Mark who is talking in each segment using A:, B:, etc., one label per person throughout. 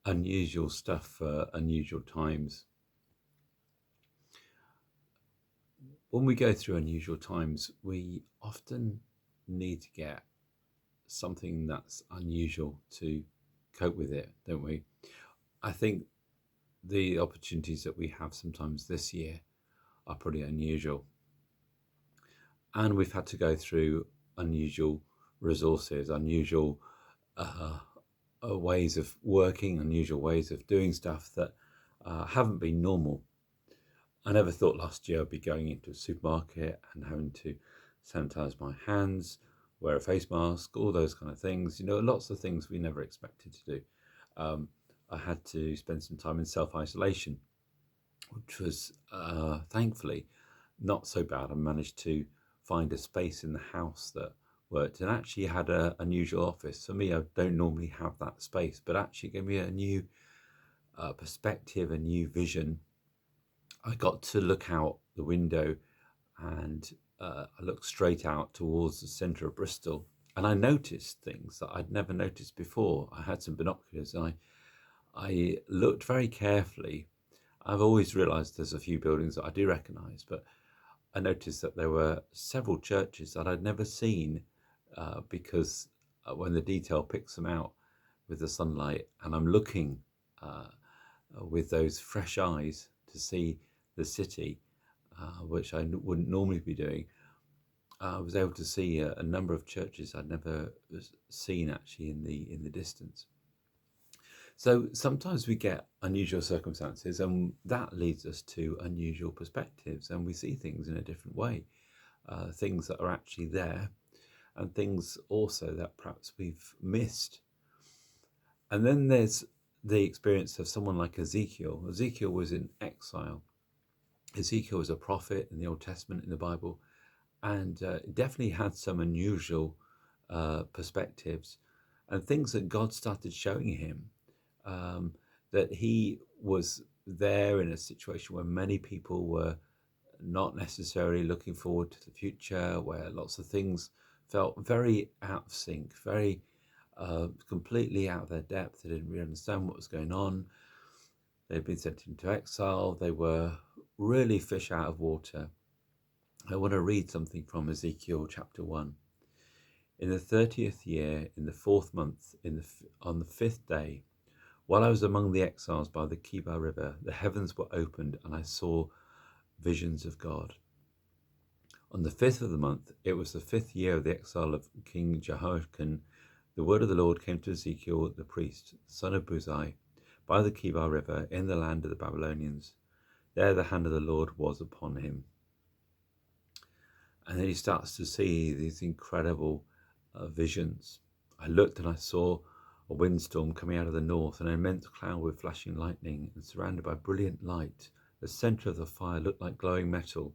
A: unusual stuff for unusual times. When we go through unusual times, we often need to get something that's unusual to cope with it, don't we? I think the opportunities that we have sometimes this year are pretty unusual. And we've had to go through unusual resources, unusual ways of working, unusual ways of doing stuff that haven't been normal. I never thought last year I'd be going into a supermarket and having to sanitize my hands, wear a face mask, all those kind of things. Lots of things we never expected to do. I had to spend some time in self-isolation, which was thankfully not so bad. I managed to find a space in the house that worked and actually had an unusual office. For me, I don't normally have that space, but actually gave me a new perspective, a new vision. I got to look out the window and I looked straight out towards the centre of Bristol, and I noticed things that I'd never noticed before. I had some binoculars and I looked very carefully. I've always realised there's a few buildings that I do recognise, but I noticed that there were several churches that I'd never seen because when the detail picks them out with the sunlight, and I'm looking with those fresh eyes to see the city, which I wouldn't normally be doing, I was able to see a number of churches I'd never seen actually in the distance. So sometimes we get unusual circumstances, and that leads us to unusual perspectives, and we see things in a different way, things that are actually there, and things also that perhaps we've missed. And then there's the experience of someone like Ezekiel. Ezekiel was in exile. Ezekiel was a prophet in the Old Testament in the Bible, and definitely had some unusual perspectives and things that God started showing him. That he was there in a situation where many people were not necessarily looking forward to the future, where lots of things felt very out of sync, very completely out of their depth. They didn't really understand what was going on. They'd been sent into exile. They were really fish out of water. I want to read something from Ezekiel chapter 1. In the 30th year, in the 4th month, on the 5th day, while I was among the exiles by the Kebar River, the heavens were opened and I saw visions of God. On the 5th of the month, it was the 5th year of the exile of King Jehoiakim, the word of the Lord came to Ezekiel the priest, son of Buzi, by the Kebar River in the land of the Babylonians. There the hand of the Lord was upon him. And then he starts to see these incredible visions. I looked and I saw a windstorm coming out of the north, an immense cloud with flashing lightning, and surrounded by brilliant light. The centre of the fire looked like glowing metal.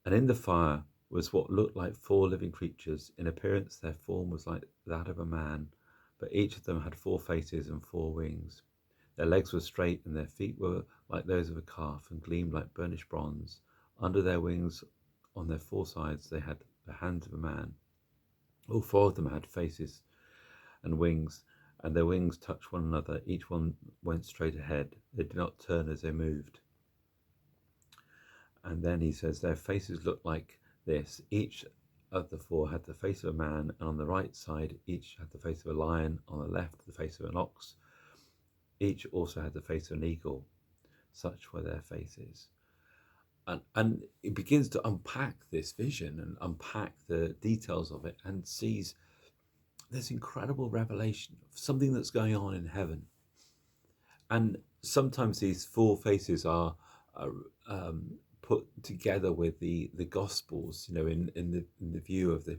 A: And in the fire was what looked like 4 living creatures. In appearance, their form was like that of a man, but each of them had 4 faces and 4 wings. Their legs were straight, and their feet were like those of a calf, and gleamed like burnished bronze. Under their wings, on their 4 sides, they had the hands of a man. All 4 of them had faces and wings, and their wings touched one another. Each one went straight ahead. They did not turn as they moved. And then he says, their faces looked like this. Each of the 4 had the face of a man, and on the right side, each had the face of a lion. On the left, the face of an ox. Each also had the face of an eagle. Such were their faces. And it begins to unpack this vision and unpack the details of it, and sees this incredible revelation of something that's going on in heaven. And sometimes these 4 faces are put together with the Gospels, in the view of the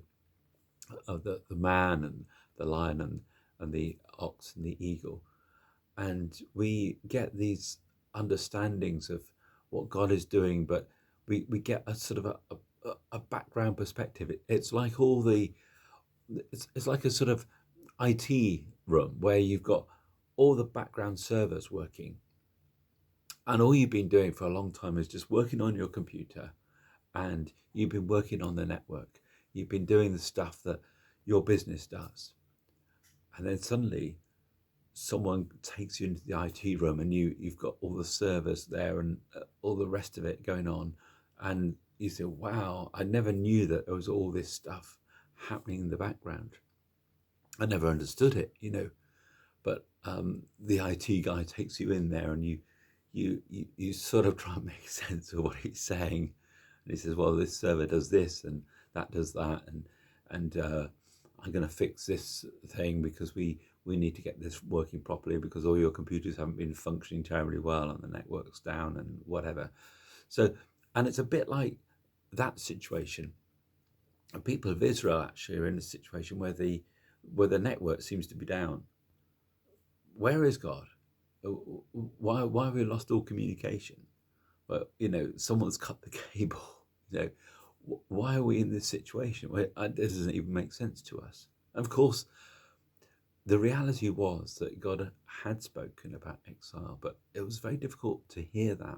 A: man and the lion and the ox and the eagle, and we get these understandings of what God is doing, but we get a sort of a background perspective. It's like it's like a sort of IT room where you've got all the background servers working, and all you've been doing for a long time is just working on your computer, and you've been working on the network. You've been doing the stuff that your business does. And then suddenly someone takes you into the IT room and you've got all the servers there and all the rest of it going on, and you say, wow, I never knew that there was all this stuff happening in the background. I never understood it, but the IT guy takes you in there and you sort of try and make sense of what he's saying. And he says, well, this server does this and that does that, and I'm going to fix this thing because we need to get this working properly because all your computers haven't been functioning terribly well and the network's down and whatever. So, and it's a bit like that situation. And people of Israel actually are in a situation where the network seems to be down. Where is God? Why have we lost all communication? Well, someone's cut the cable. Why are we in this situation? Well, it doesn't even make sense to us. And of course, the reality was that God had spoken about exile, but it was very difficult to hear that.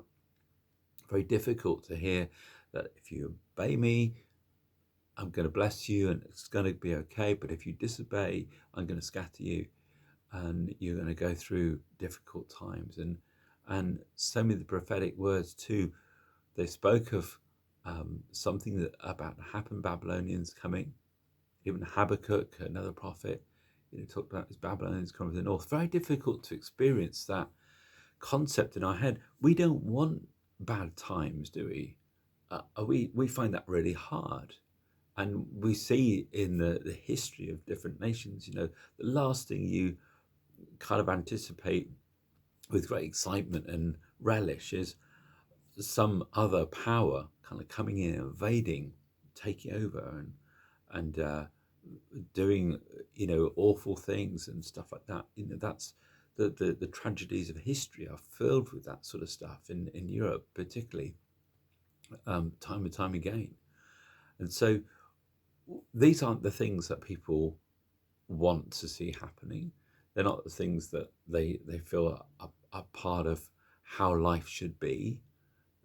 A: Very difficult to hear that if you obey me, I'm going to bless you and it's going to be okay. But if you disobey, I'm going to scatter you and you're going to go through difficult times. And so many of the prophetic words too, they spoke of something that about to happen, Babylonians coming. Even Habakkuk, another prophet, talked about these Babylonians coming from the north. Very difficult to experience that concept in our head. We don't want bad times, do we? We find that really hard. And we see in the history of different nations, the last thing you kind of anticipate with great excitement and relish is some other power kind of coming in, invading, taking over, and doing awful things and stuff like that. That's the tragedies of history are filled with that sort of stuff in Europe, particularly, time and time again. And so these aren't the things that people want to see happening. They're not the things that they feel are part of how life should be.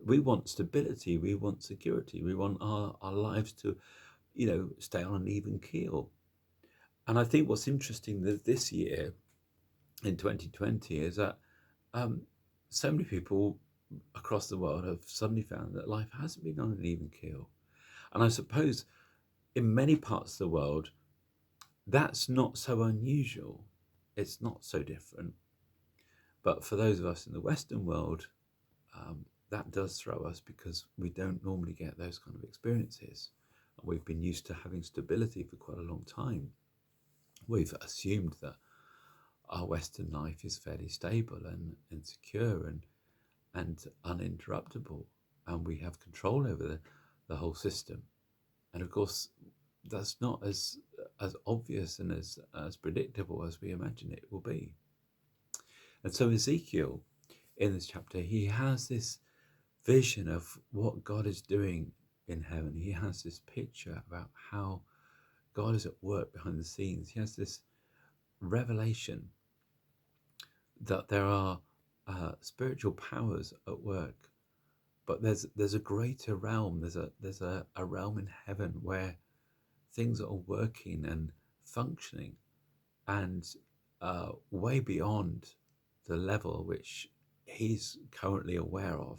A: We want stability, we want security, we want our lives to, stay on an even keel. And I think what's interesting this year in 2020 is that so many people across the world have suddenly found that life hasn't been on an even keel. And I suppose in many parts of the world, that's not so unusual. It's not so different. But for those of us in the Western world, that does throw us because we don't normally get those kind of experiences. And we've been used to having stability for quite a long time. We've assumed that our Western life is fairly stable and secure and uninterruptible, and we have control over the whole system. And of course, that's not as obvious and as predictable as we imagine it will be. And so Ezekiel, in this chapter, he has this vision of what God is doing in heaven. He has this picture about how God is at work behind the scenes. He has this revelation that there are spiritual powers at work, but there's a greater realm. There's a realm in heaven where things are working and functioning, and way beyond the level which he's currently aware of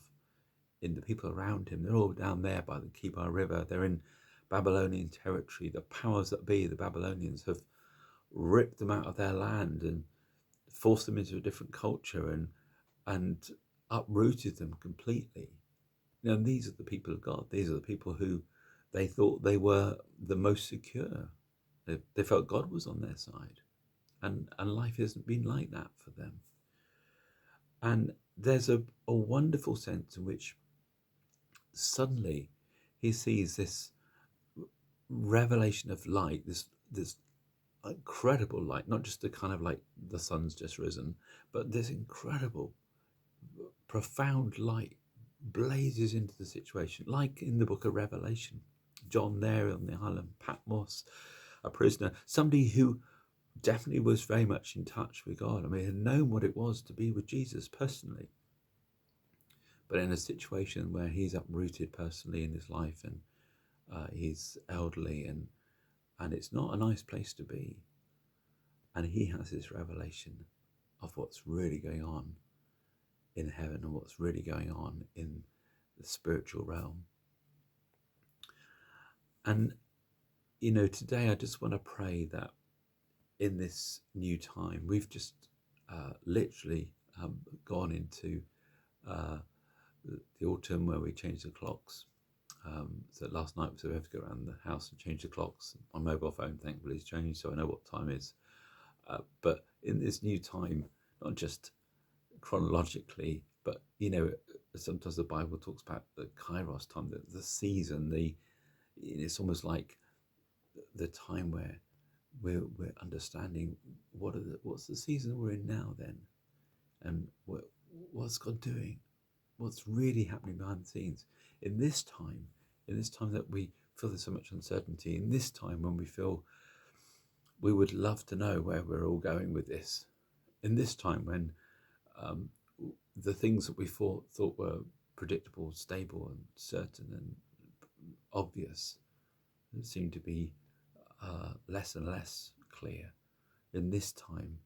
A: in the people around him. They're all down there by the Kebar River. They're in Babylonian territory. The powers that be, the Babylonians, have ripped them out of their land and forced them into a different culture and uprooted them completely. And these are the people of God. These are the people who they thought they were the most secure. They felt God was on their side. And life hasn't been like that for them. And there's a wonderful sense in which suddenly he sees this revelation of light, this incredible light, not just the kind of like the sun's just risen, but this incredible, profound light blazes into the situation, like in the book of Revelation. John there on the island Patmos, a prisoner, somebody who definitely was very much in touch with God. I mean, had known what it was to be with Jesus personally, but in a situation where he's uprooted personally in his life and he's elderly and it's not a nice place to be. And he has this revelation of what's really going on in heaven and what's really going on in the spiritual realm. And, today I just want to pray that in this new time, we've just literally gone into the autumn where we change the clocks. So last night, we have to go around the house and change the clocks. My mobile phone, thankfully, has changed, so I know what time it is. But in this new time, not just chronologically, but sometimes the Bible talks about the Kairos time, the season. It's almost like the time where we're understanding what's the season we're in now, then, and what's God doing, what's really happening behind the scenes in this time that we feel there's so much uncertainty, in this time when we feel we would love to know where we're all going with this, in this time when the things that we thought were predictable, stable and certain and obvious seem to be less and less clear. In this time,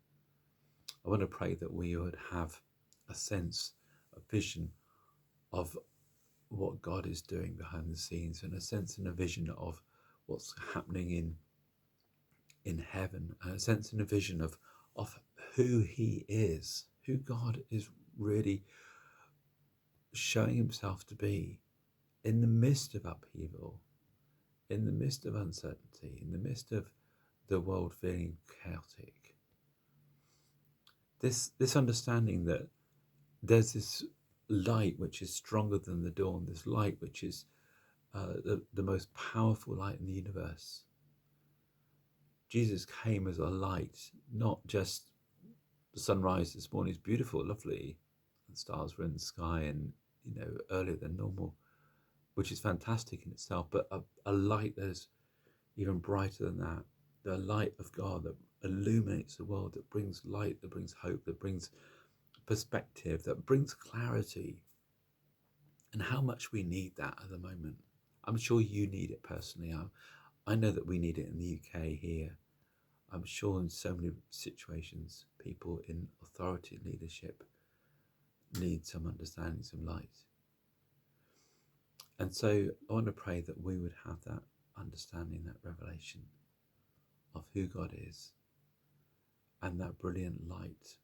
A: I want to pray that we would have a sense, a vision of what God is doing behind the scenes, and a sense and a vision of what's happening in heaven, and a sense and a vision of who He is, who God is really showing Himself to be in the midst of upheaval, in the midst of uncertainty, in the midst of the world feeling chaotic. This understanding that there's this light which is stronger than the dawn, this light which is the most powerful light in the universe. Jesus came as a light, not just the sunrise this morning is beautiful, lovely, and stars were in the sky and earlier than normal, which is fantastic in itself, but a light that is even brighter than that, the light of God that illuminates the world, that brings light, that brings hope, that brings perspective, that brings clarity. And how much we need that at the moment. I'm sure you need it personally. I know that we need it in the UK here. I'm sure in so many situations, people in authority and leadership need some understanding, some light. And so I want to pray that we would have that understanding, that revelation of who God is, and that brilliant light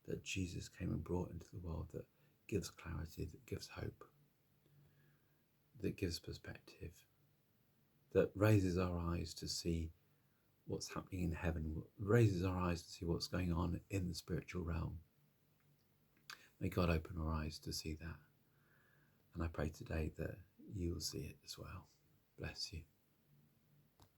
A: that Jesus came and brought into the world, that gives clarity, that gives hope, that gives perspective, that raises our eyes to see what's happening in heaven, raises our eyes to see what's going on in the spiritual realm. May God open our eyes to see that. And I pray today that you will see it as well. Bless you.